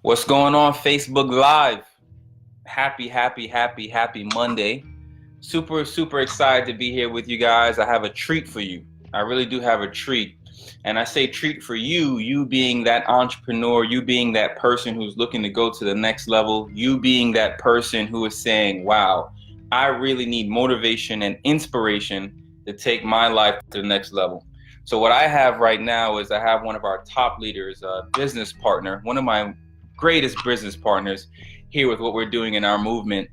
What's going on, Facebook Live? Happy Monday. Super excited to be here with you guys. I have a treat for you. I really do have a treat. And I say treat for you, you being that entrepreneur, you being that person who's looking to go to the next level, you being that person who is saying, wow, I really need motivation and inspiration to take my life to the next level. So what I have right now is I have one of our top leaders, a business partner, one of my greatest business partners here with what we're doing in our movement.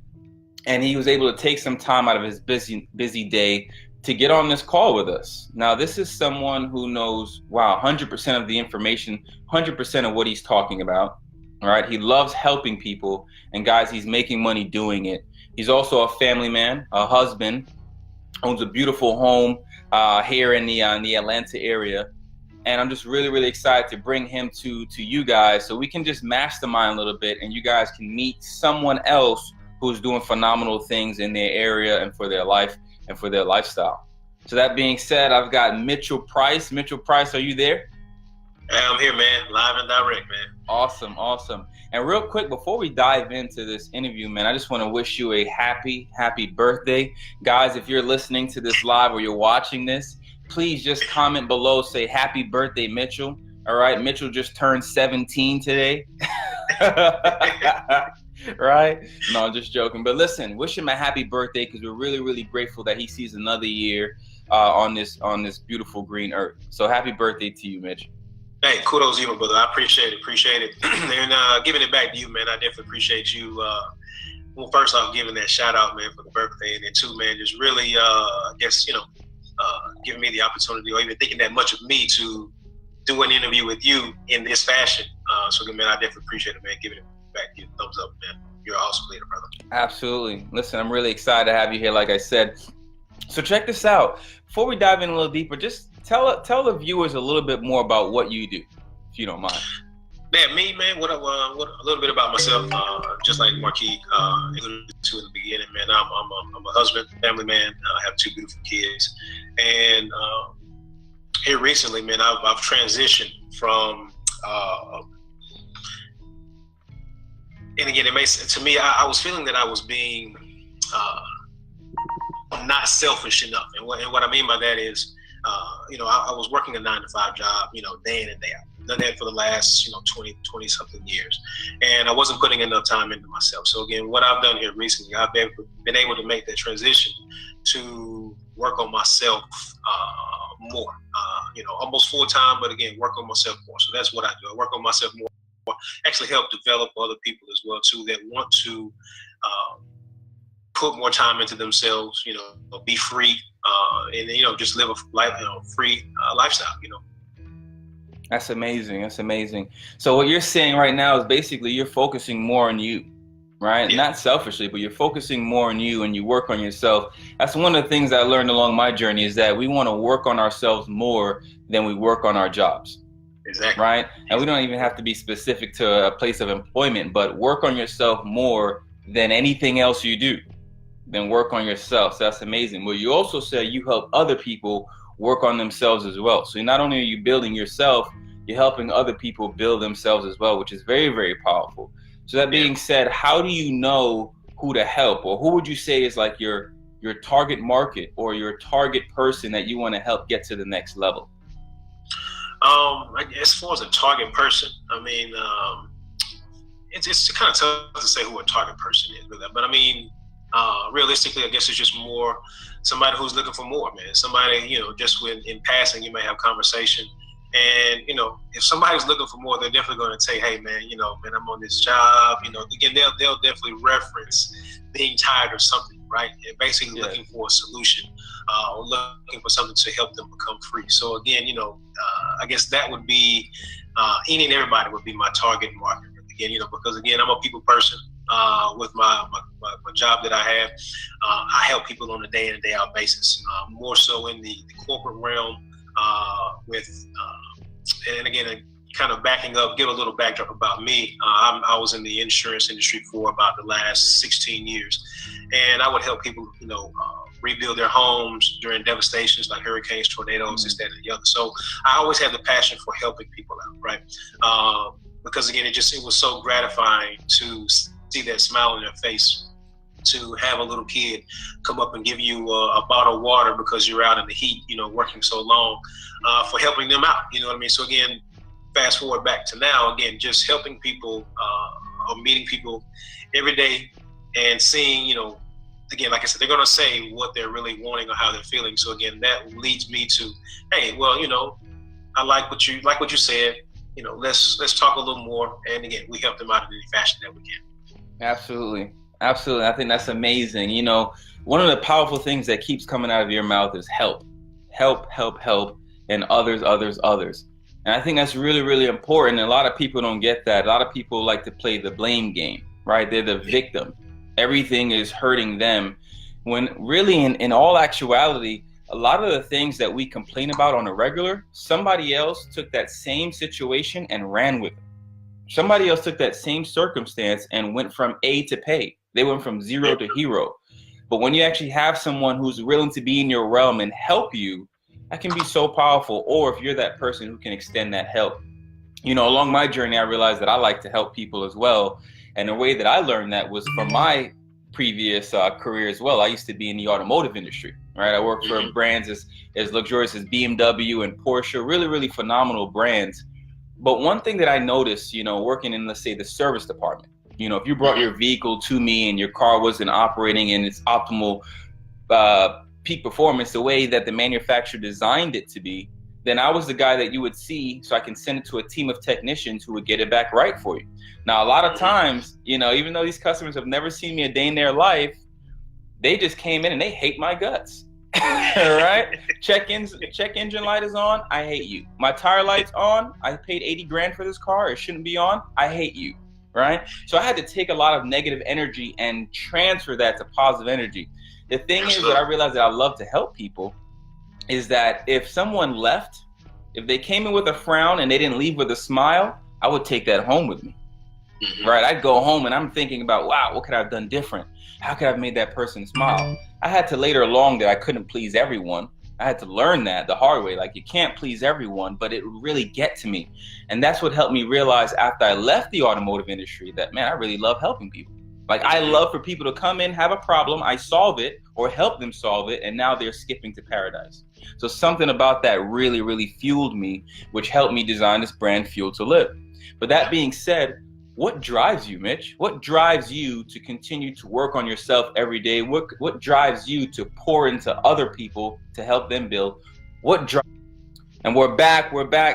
And he was able to take some time out of his busy day to get on this call with us. Now, this is someone who knows, wow, 100% of the information, 100% of what he's talking about. All right. He loves helping people. And guys, he's making money doing it. He's also a family man, a husband, owns a beautiful home here in the Atlanta area. And I'm just really excited to bring him to you guys so we can just mastermind a little bit and you guys can meet someone else who's doing phenomenal things in their area and for their life and for their lifestyle. So that being said, I've got Mitchell Price. Mitchell Price, are you there? Hey, I'm here, man. Live and direct, man. Awesome. And real quick, before we dive into this interview, man, I just want to wish you a happy birthday. Guys, if you're listening to this live or you're watching this, please just comment below, say happy birthday, Mitchell. All right, Mitchell just turned 17 today. Right? No, I'm just joking. But listen, wish him a happy birthday because we're really grateful that he sees another year on this beautiful green earth. So happy birthday to you, Mitch. Hey, kudos to you, brother. I appreciate it. And giving it back to you, man, I definitely appreciate you. Well, first off, giving that shout out, man, for the birthday. And then two, man, just really, giving me the opportunity or even thinking that much of me to do an interview with you in this fashion. So, man, I definitely appreciate it, man. Giving it back to you. Thumbs up, man. You're an awesome leader, brother. Absolutely. Listen, I'm really excited to have you here, like I said. So check this out. Before we dive in a little deeper, just tell the viewers a little bit more about what you do, if you don't mind. Man, me, man, what a little bit about myself, just like Marquis alluded to in the beginning, man. I'm a husband, family man. I have two beautiful kids, and here recently, man, I've transitioned from, and again, it makes to me, I was feeling that I was being not selfish enough, and what I mean by that is, I was working a 9-to-5 job, day in and day out. Done that for the last, 20 something years. And I wasn't putting enough time into myself. So again, what I've done here recently, I've been able to make that transition to work on myself more, almost full time, but again, work on myself more. So that's what I do. I work on myself more, actually help develop other people as well too, that want to put more time into themselves, be free, and just live a life, free lifestyle, That's amazing. So what you're saying right now is basically you're focusing more on you, right? Yeah. Not selfishly, but you're focusing more on you and you work on yourself. That's one of the things I learned along my journey is that we want to work on ourselves more than we work on our jobs. Exactly. Right? And we don't even have to be specific to a place of employment, but work on yourself more than anything else you do. Then work on yourself. So that's amazing. But you also said you help other people work on themselves as well. So not only are you building yourself, you're helping other people build themselves as well, which is very powerful. So that being said, how do you know who to help, or who would you say is like your target market or your target person that you want to help get to the next level? As far as a target person, I mean, it's kind of tough to say who a target person is, but I mean, realistically, I guess it's just more somebody who's looking for more, man. Somebody, just in passing, you may have conversation. And, if somebody's looking for more, they're definitely going to say, hey, man, man, I'm on this job. Again, they'll definitely reference being tired of something, right? And basically looking for a solution or looking for something to help them become free. So, again, I guess that would be any and everybody would be my target market. Again, because, again, I'm a people person. With my job that I have, I help people on a day in and day out basis, more so in the corporate realm and again, kind of backing up, give a little backdrop about me. I was in the insurance industry for about the last 16 years, and I would help people, rebuild their homes during devastations like hurricanes, tornadoes, this, that, and the other. So I always had the passion for helping people out, right? because again, it was so gratifying to see that smile on their face, to have a little kid come up and give you a bottle of water because you're out in the heat, working so long, for helping them out. You know what I mean? So again, fast forward back to now, again, just helping people, or meeting people every day and seeing, again, like I said, they're going to say what they're really wanting or how they're feeling. So again, that leads me to, hey, well, I like what you said. Let's talk a little more. And again, we help them out in any fashion that we can. Absolutely. Absolutely. I think that's amazing. One of the powerful things that keeps coming out of your mouth is help, and others. And I think that's really, really important. And a lot of people don't get that. A lot of people like to play the blame game, right? They're the victim. Everything is hurting them. When really, in all actuality, a lot of the things that we complain about on a regular, somebody else took that same situation and ran with it. Somebody else took that same circumstance and went from A to pay. They went from zero to hero. But when you actually have someone who's willing to be in your realm and help you, that can be so powerful. Or if you're that person who can extend that help. Along my journey, I realized that I like to help people as well. And the way that I learned that was from my previous career as well. I used to be in the automotive industry, right? I worked for brands as luxurious as BMW and Porsche, really, really phenomenal brands. But one thing that I noticed, working in, let's say, the service department, if you brought your vehicle to me and your car wasn't operating in its optimal peak performance, the way that the manufacturer designed it to be, then I was the guy that you would see, so I can send it to a team of technicians who would get it back right for you. Now, a lot of times, even though these customers have never seen me a day in their life, they just came in and they hate my guts. Right? Check engine light is on. I hate you. My tire light's on. I paid 80 grand for this car. It shouldn't be on. I hate you. Right? So I had to take a lot of negative energy and transfer that to positive energy. The thing is that I realized that I love to help people is that if someone left, if they came in with a frown and they didn't leave with a smile, I would take that home with me. Right? I'd go home and I'm thinking about, wow, what could I have done different? How could I have made that person smile? I had to later along that I couldn't please everyone. I had to learn that the hard way. Like, you can't please everyone, but it would really get to me. And that's what helped me realize after I left the automotive industry that, man, I really love helping people. Like, I love for people to come in, have a problem, I solve it or help them solve it, and now they're skipping to paradise. So something about that really, really fueled me, which helped me design this brand, Fuel to Live. But that being said, what drives you, Mitch? What drives you to continue to work on yourself every day? What drives you to pour into other people to help them build? And we're back,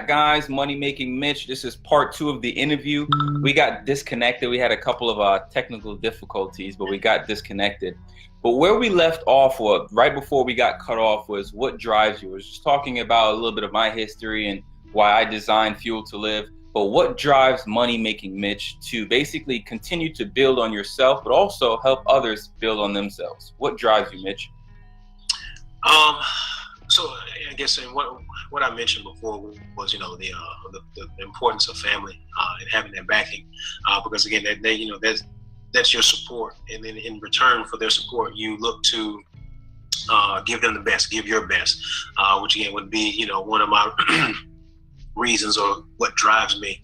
guys. Money Making Mitch. This is part 2 of the interview. We got disconnected. We had a couple of technical difficulties, but we got disconnected. But where we left off, or right before we got cut off, was what drives you. I was just talking about a little bit of my history and why I designed Fuel to Live. But what drives Money Making Mitch to basically continue to build on yourself, but also help others build on themselves? What drives you, Mitch? So I guess what I mentioned before was, the importance of family and having that backing, because again, that's your support, and then in return for their support, you look to give them the best, give your best, which again would be, one of my reasons or what drives me.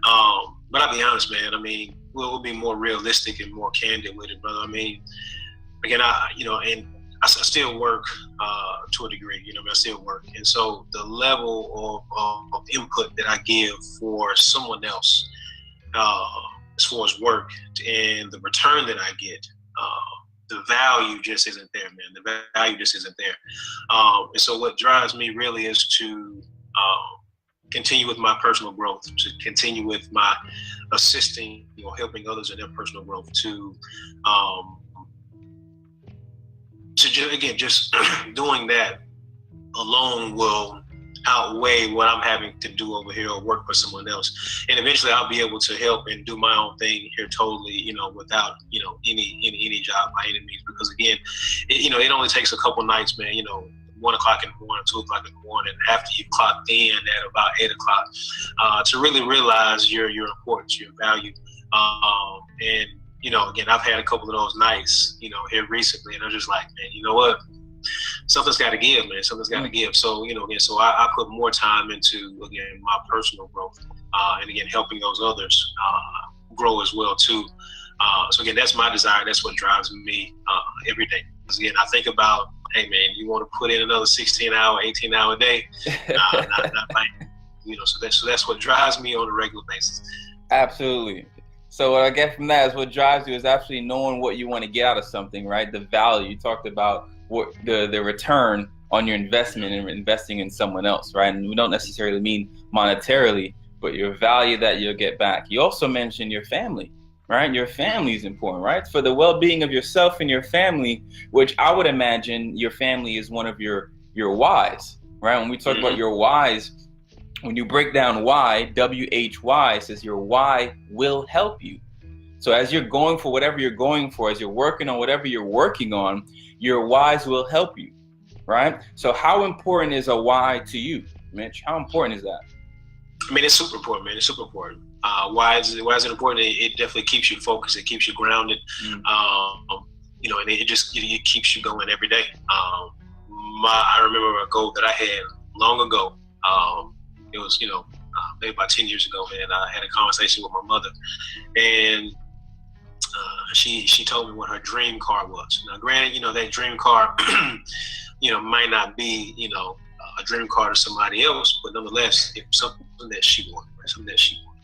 But I'll be honest, man. I mean, we'll be more realistic and more candid with it, brother. I mean, again, I still work to a degree. I still work, and so the level of input that I give for someone else, as far as work, and the return that I get, the value just isn't there, man. The value just isn't there. And so what drives me really is to continue with my personal growth, to continue with my assisting, helping others in their personal growth, to just doing that alone will outweigh what I'm having to do over here or work for someone else. And eventually I'll be able to help and do my own thing here totally, without, any job by any means. Because again, it only takes a couple nights, man, 1 o'clock in the morning, 2 o'clock in the morning, after you've clocked in at about 8 o'clock, to really realize your importance, your value. And, again, I've had a couple of those nights, here recently, and I'm just like, man, you know what? something's got to give, man. Something's got to give. So, again, so I put more time into, again, my personal growth, and again, helping those others grow as well too. So again, that's my desire. That's what drives me every day. Because again, I think about, hey man, you want to put in another 16-hour, 18-hour day? Not like, so that's what drives me on a regular basis. Absolutely. So what I get from that is what drives you is actually knowing what you want to get out of something, right? The value. You talked about what the return on your investment and investing in someone else, right? And we don't necessarily mean monetarily, but your value that you'll get back. You also mentioned your family, right? Your family is important, right? For the well-being of yourself and your family, which I would imagine your family is one of your whys, right? When we talk about your whys, when you break down why, WHY says your why will help you. So as you're going for whatever you're going for, as you're working on whatever you're working on, your whys will help you, right? So how important is a why to you, Mitch? How important is that? I mean, it's super important, man. It's super important. Why is it important? It definitely keeps you focused. It keeps you grounded. And it keeps you going every day. I remember a goal that I had long ago. It was, maybe about 10 years ago, man. I had a conversation with my mother, and she told me what her dream car was. Now, granted, that dream car, might not be, a dream car to somebody else, but nonetheless, it was something that she wanted, right? Something that she wanted.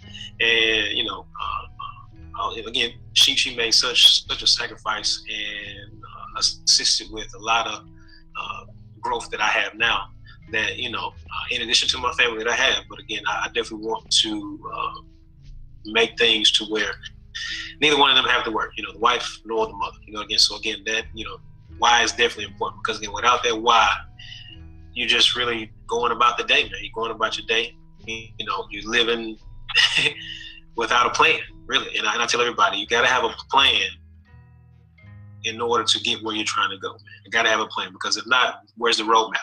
And, again, she made such a sacrifice and assisted with a lot of growth that I have now. That, in addition to my family that I have, but again, I definitely want to make things to where neither one of them have to work, the wife nor the mother, again. So again, that, why is definitely important, because again, without that why, you're just really going about the day, man. You're going about your day, you're living without a plan, really. And I tell everybody, you got to have a plan in order to get where you're trying to go, man. You got to have a plan, because if not, where's the roadmap?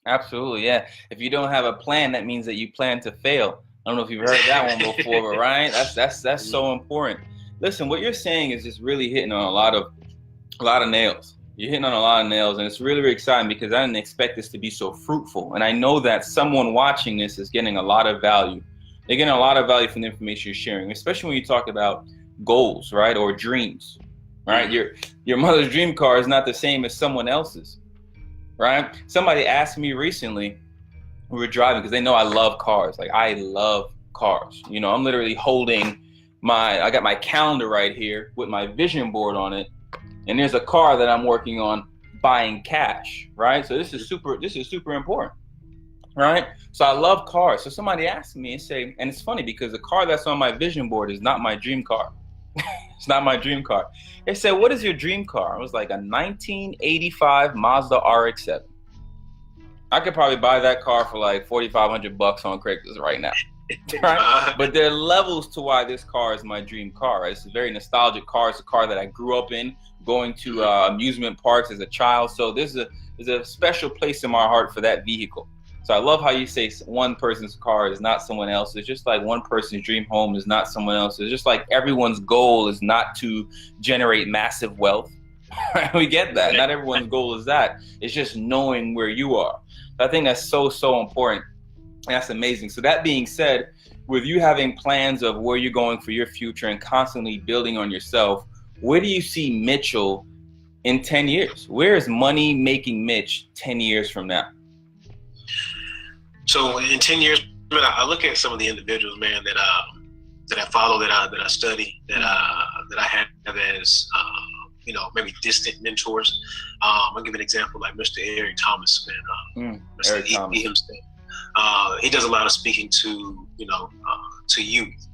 Absolutely, yeah. If you don't have a plan, that means that you plan to fail. I don't know if you've heard that one before, but right, that's so important. Listen, what you're saying is just really hitting on a lot of nails. You're hitting on a lot of nails, and it's really, really exciting because I didn't expect this to be so fruitful. And I know that someone watching this is getting a lot of value. They're getting a lot of value from the information you're sharing, especially when you talk about goals, right, or dreams, right? Your mother's dream car is not the same as someone else's. Right? Somebody asked me recently, we were driving, because they know I love cars. Like, I love cars. I'm literally holding I got my calendar right here with my vision board on it. And there's a car that I'm working on buying cash, right? So this is super important, right? So I love cars. So somebody asked me and it's funny because the car that's on my vision board is not my dream car. It's not my dream car. They said, what is your dream car? I was like, a 1985 Mazda RX-7. I could probably buy that car for like $4,500 on Craigslist right now. Right? But there are levels to why this car is my dream car. Right? It's a very nostalgic car. It's a car that I grew up in, going to amusement parks as a child. So there's a special place in my heart for that vehicle. So I love how you say one person's car is not someone else's. Just like one person's dream home is not someone else's. Just like everyone's goal is not to generate massive wealth. We get that. Not everyone's goal is that. It's just knowing where you are. I think that's so important. And that's amazing. So that being said, with you having plans of where you're going for your future and constantly building on yourself, where do you see Mitchell in 10 years? Where is money making Mitch 10 years from now? So in 10 years, I look at some of the individuals, man, that I follow, that I study, that I have as maybe distant mentors. I'll give an example like Mr. Eric Thomas, man. Eric Thomas. He does a lot of speaking to to youth,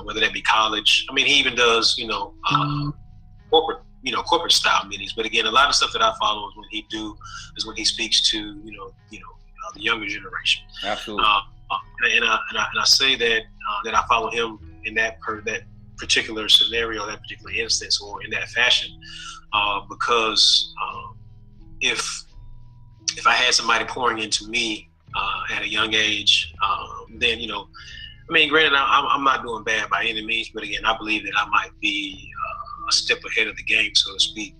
whether that be college. I mean, he even does corporate style meetings. But again, a lot of stuff that I follow is when he speaks to the younger generation. Absolutely. And I say that I follow him in that particular scenario, that particular instance, or in that fashion, because if I had somebody pouring into me at a young age, then granted, I'm not doing bad by any means, but again, I believe that I might be a step ahead of the game, so to speak,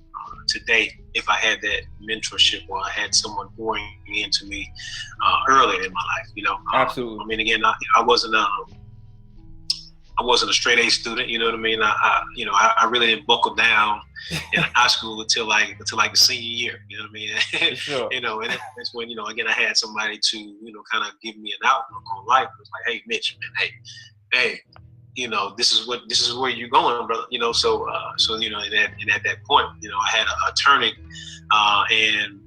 today if I had that mentorship or I had someone pouring into me earlier in my life. Absolutely. I mean, again, I wasn't a straight A student. You know what I mean? I really didn't buckle down in high school until like the senior year. You know what I mean? Sure. And that's when again I had somebody to kind of give me an outlook on life. It was like, hey, Mitch, man, hey. This is where you're going, brother. So and at that point, I had a turning, and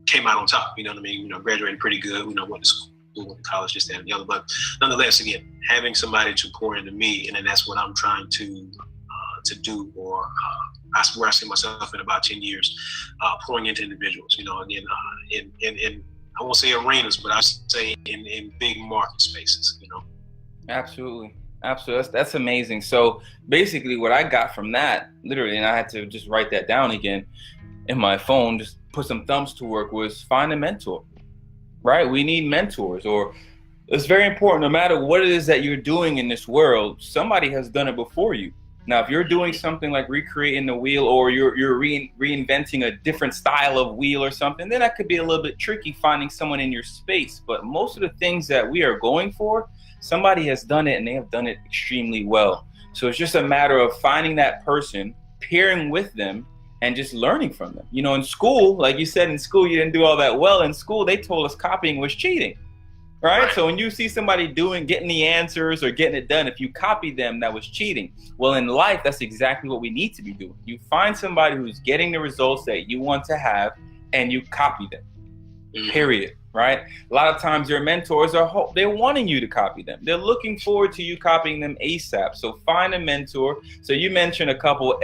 came out on top. You know what I mean? Graduated pretty good. Went to school, went to college, this, that, and the other. But nonetheless, again, having somebody to pour into me, and then that's what I'm trying to do, or where I see myself in about 10 years, pouring into individuals. Again, in I won't say arenas, but I say in big market spaces. Absolutely. That's amazing. So basically what I got from that, literally, and I had to just write that down again in my phone, just put some thumbs to work, was find a mentor, right? We need mentors, or it's very important, no matter what it is that you're doing in this world, somebody has done it before you. Now, if you're doing something like recreating the wheel, or you're reinventing a different style of wheel or something, then that could be a little bit tricky finding someone in your space. But most of the things that we are going for, somebody has done it and they have done it extremely well. So it's just a matter of finding that person, pairing with them, and just learning from them. In school, like you said, in school, you didn't do all that well. In school, they told us copying was cheating, right? So when you see somebody getting the answers or getting it done, if you copy them, that was cheating. Well, in life, that's exactly what we need to be doing. You find somebody who's getting the results that you want to have, and you copy them, period. Right? A lot of times your mentors they're wanting you to copy them. They're looking forward to you copying them ASAP. So find a mentor. So you mentioned a couple.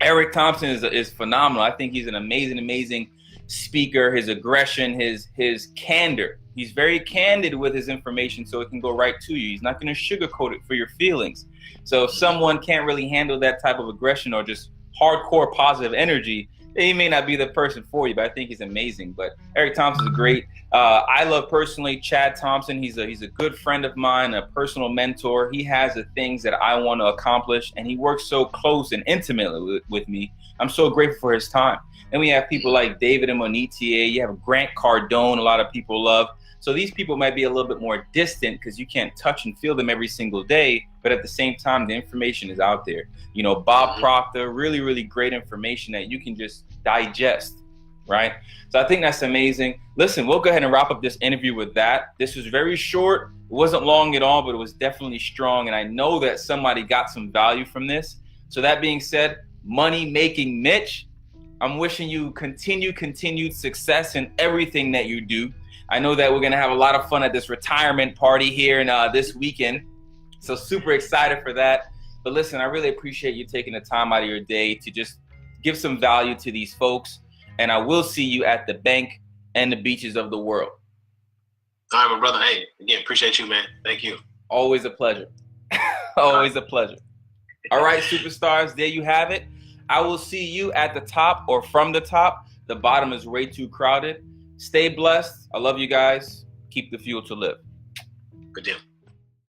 Eric Thompson is phenomenal. I think he's an amazing speaker. His aggression, his candor. He's very candid with his information, so it can go right to you. He's not going to sugarcoat it for your feelings. So if someone can't really handle that type of aggression or just hardcore positive energy, he may not be the person for you, but I think he's amazing. But Eric Thompson's great. I love personally Chad Thompson. He's a good friend of mine, a personal mentor. He has the things that I want to accomplish, and he works so close and intimately with me. I'm so grateful for his time. And we have people like David Monetier. You have Grant Cardone, a lot of people love. So these people might be a little bit more distant because you can't touch and feel them every single day, but at the same time, the information is out there. Bob Proctor, really great information that you can just digest, right? So I think that's amazing. Listen, we'll go ahead and wrap up this interview with that. This was very short. It wasn't long at all, but it was definitely strong. And I know that somebody got some value from this. So that being said, money making Mitch, I'm wishing you continued success in everything that you do. I know that we're going to have a lot of fun at this retirement party here this weekend. So super excited for that. But listen, I really appreciate you taking the time out of your day to just give some value to these folks. And I will see you at the bank and the beaches of the world. All right, my brother. Hey, again, appreciate you, man. Thank you. Always a pleasure. Always a pleasure. All right, superstars, there you have it. I will see you at the top or from the top. The bottom is way too crowded. Stay blessed. I love you guys. Keep the fuel to live. Good deal.